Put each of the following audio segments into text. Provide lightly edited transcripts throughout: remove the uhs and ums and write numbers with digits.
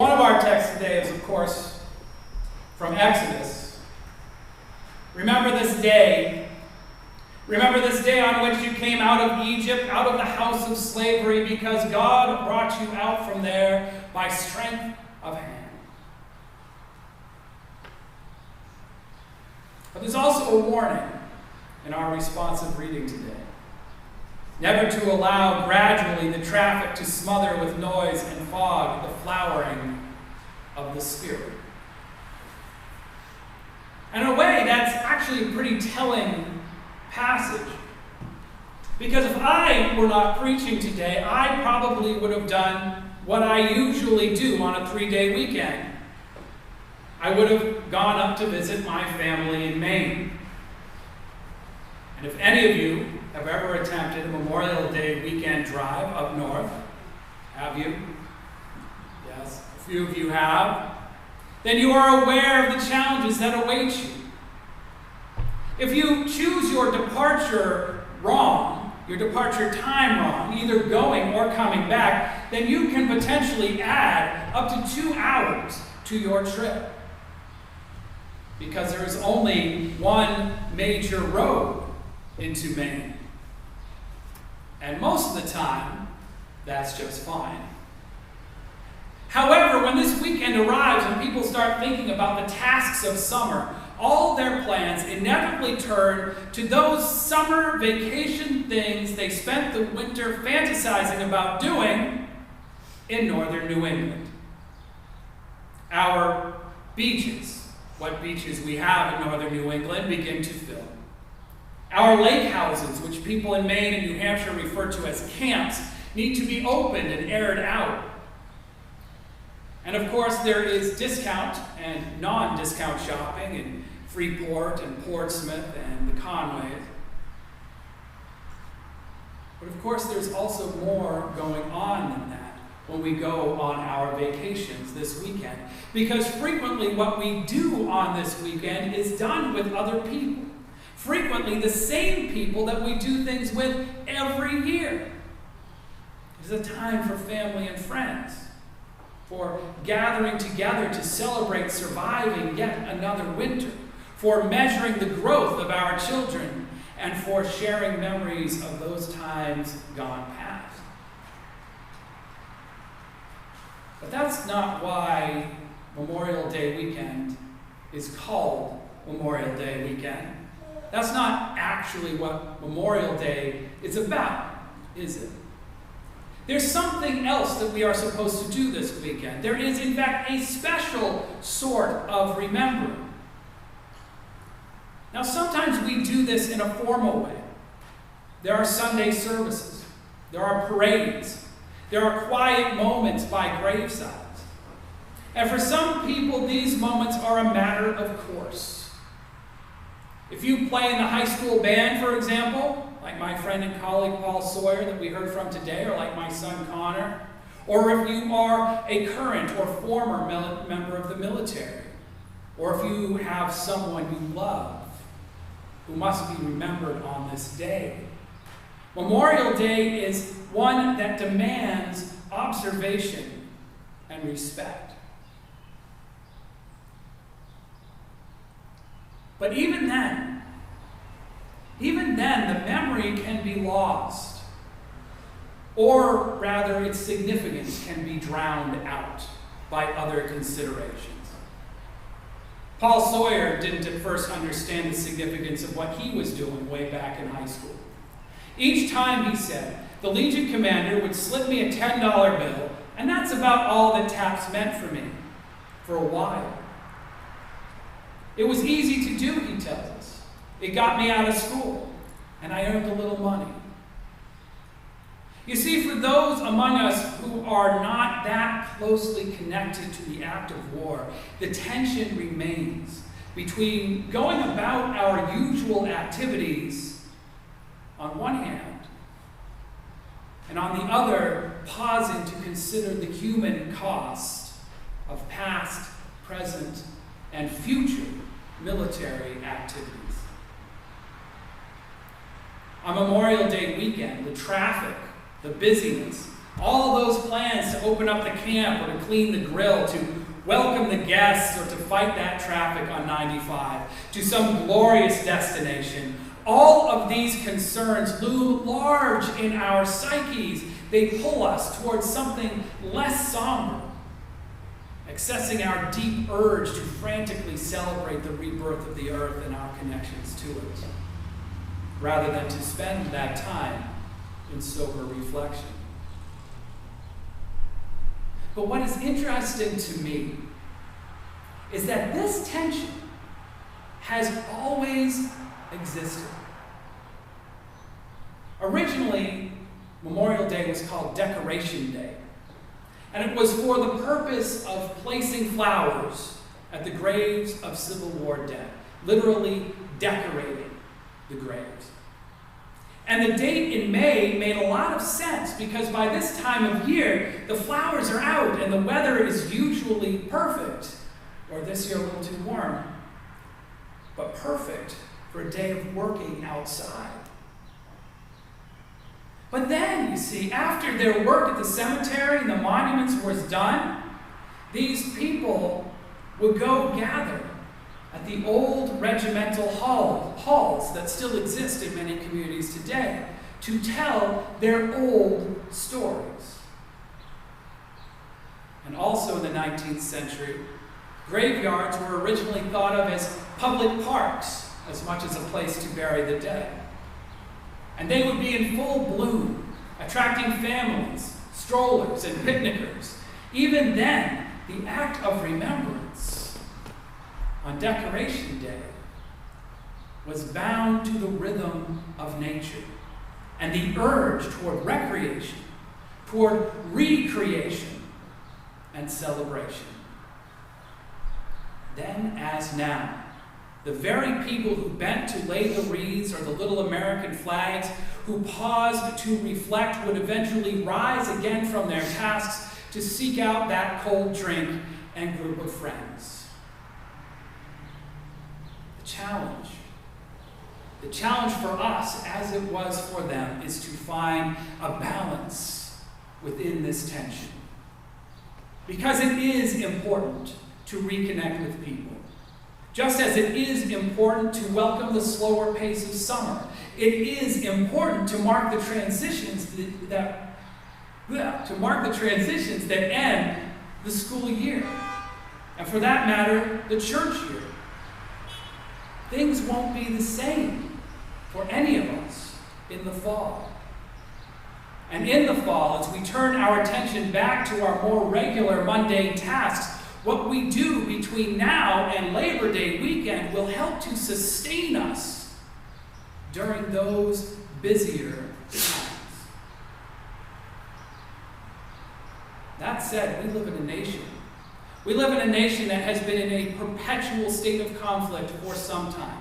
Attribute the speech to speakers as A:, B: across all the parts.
A: One of our texts today is, of course, from Exodus. Remember this day on which you came out of Egypt, out of the house of slavery, because God brought you out from there by strength of hand. But there's also a warning in our responsive reading today. Never to allow gradually the traffic to smother with noise and fog the flowering of the Spirit. And in a way, that's actually a pretty telling passage. Because if I were not preaching today, I probably would have done what I usually do on a 3-day weekend. I would have gone up to visit my family in Maine. And if any of you have ever attempted a Memorial Day weekend drive up north, have you? Yes, a few of you have. Then you are aware of the challenges that await you. If you choose your departure wrong, your departure time wrong, either going or coming back, then you can potentially add up to 2 hours to your trip. Because there is only one major road into Maine. And most of the time, that's just fine. However, when this weekend arrives and people start thinking about the tasks of summer, all their plans inevitably turn to those summer vacation things they spent the winter fantasizing about doing in northern New England. Our beaches, what beaches we have in northern New England, begin to fill. Our lake houses, which people in Maine and New Hampshire refer to as camps, need to be opened and aired out. And of course, there is discount and non-discount shopping in Freeport and Portsmouth and the Conways. But of course, there's also more going on than that when we go on our vacations this weekend. Because frequently what we do on this weekend is done with other people. Frequently the same people that we do things with every year. It is a time for family and friends, for gathering together to celebrate surviving yet another winter, for measuring the growth of our children, and for sharing memories of those times gone past. But that's not why Memorial Day weekend is called Memorial Day weekend. That's not actually what Memorial Day is about, is it? There's something else that we are supposed to do this weekend. There is, in fact, a special sort of remembering. Now, sometimes we do this in a formal way. There are Sunday services. There are parades. There are quiet moments by gravesides. And for some people, these moments are a matter of course. If you play in the high school band, for example, like my friend and colleague Paul Sawyer that we heard from today, or like my son Connor, or if you are a current or former member of the military, or if you have someone you love who must be remembered on this day. Memorial Day is one that demands observation and respect. But even then, the memory can be lost. Or rather, its significance can be drowned out by other considerations. Paul Sawyer didn't at first understand the significance of what he was doing way back in high school. Each time, he said, the Legion commander would slip me a $10 bill, and that's about all that taps meant for me, for a while. It was easy to do, he tells us. It got me out of school, and I earned a little money. You see, for those among us who are not that closely connected to the act of war, the tension remains between going about our usual activities on one hand, and on the other, pausing to consider the human cost of past, present, and future military activities. On Memorial Day weekend, the traffic, the busyness, All those plans to open up the camp or to clean the grill, to welcome the guests or to fight that traffic on 95, to some glorious destination. All of these concerns loom large in our psyches. They pull us towards something less somber, accessing our deep urge to frantically celebrate the rebirth of the earth and our connections to it, rather than to spend that time in sober reflection. But what is interesting to me is that this tension has always existed. Originally, Memorial Day was called Decoration Day, and it was for the purpose of placing flowers at the graves of Civil War dead, literally decorating the graves. And the date in May made a lot of sense because by this time of year, the flowers are out and the weather is usually perfect, or this year a little too warm, but perfect for a day of working outside. But then, you see, after their work at the cemetery and the monuments was done, these people would go gather at the old regimental halls that still exist in many communities today to tell their old stories. And also in the 19th century, graveyards were originally thought of as public parks as much as a place to bury the dead. And they would be in full bloom, attracting families, strollers, and picnickers. Even then, the act of remembrance on Decoration Day was bound to the rhythm of nature and the urge toward recreation, toward recreation and celebration. Then, as now, the very people who bent to lay the wreaths or the little American flags, who paused to reflect, would eventually rise again from their tasks to seek out that cold drink and group of friends. The challenge for us, as it was for them, is to find a balance within this tension. Because it is important to reconnect with people. Just as it is important to welcome the slower pace of summer, it is important to mark the transitions that end the school year, and for that matter, the church year. Things won't be the same for any of us in the fall. And in the fall, as we turn our attention back to our more regular mundane tasks, what we do between now and Labor Day weekend will help to sustain us during those busier times. That said, we live in a nation. We live in a nation that has been in a perpetual state of conflict for some time.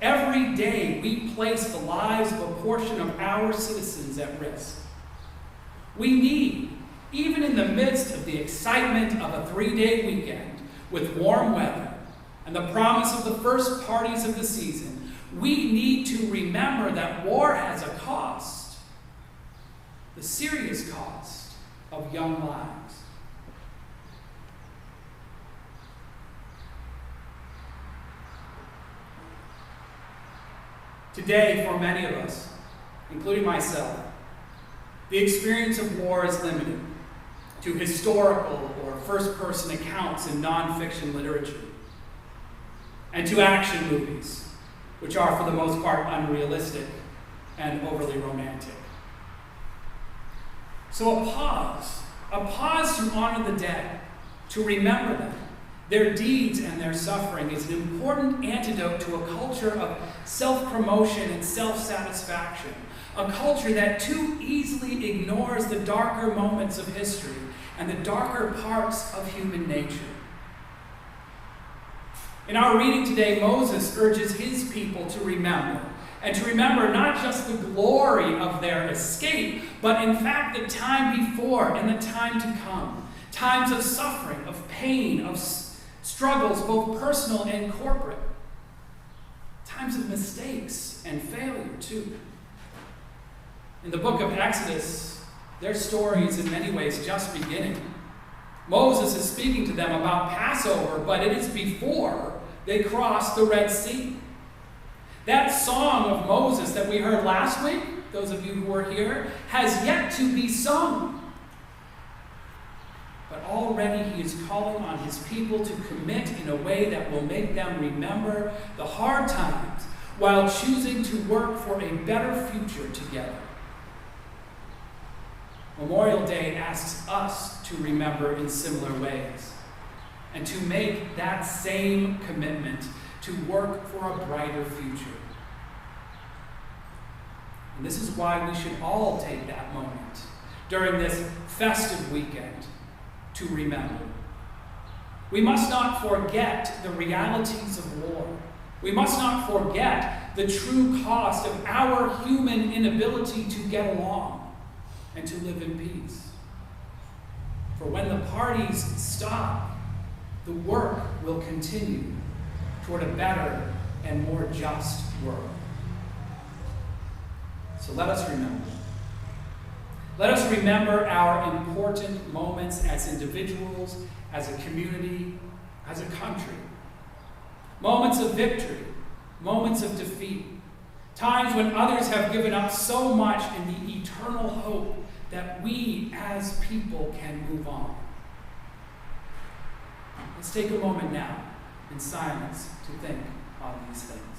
A: Every day we place the lives of a portion of our citizens at risk. We need, even in the midst of the excitement of a 3-day weekend with warm weather and the promise of the first parties of the season, we need to remember that war has a cost, the serious cost of young lives. Today, for many of us, including myself, the experience of war is limited to historical or first-person accounts in nonfiction literature, and to action movies, which are for the most part unrealistic and overly romantic. So a pause to honor the dead, to remember them, their deeds and their suffering, is an important antidote to a culture of self-promotion and self-satisfaction, a culture that too easily ignores the darker moments of history and the darker parts of human nature. In our reading today, Moses urges his people to remember, and to remember not just the glory of their escape, but in fact the time before and the time to come, times of suffering, of pain, of struggles, both personal and corporate, times of mistakes and failure too. In the book of Exodus, Their story is in many ways just beginning. Moses is speaking to them about Passover, but it is before they cross the Red Sea. That song of Moses that we heard last week, those of you who were here, has yet to be sung. But already he is calling on his people to commit in a way that will make them remember the hard times while choosing to work for a better future together. Memorial Day asks us to remember in similar ways and to make that same commitment to work for a brighter future. And this is why we should all take that moment during this festive weekend to remember. We must not forget the realities of war. We must not forget the true cost of our human inability to get along and to live in peace. For when the parties stop, the work will continue toward a better and more just world. So let us remember. Let us remember our important moments as individuals, as a community, as a country. Moments of victory, moments of defeat, times when others have given up so much in the eternal hope that we as people can move on. Let's take a moment now in silence to think on these things.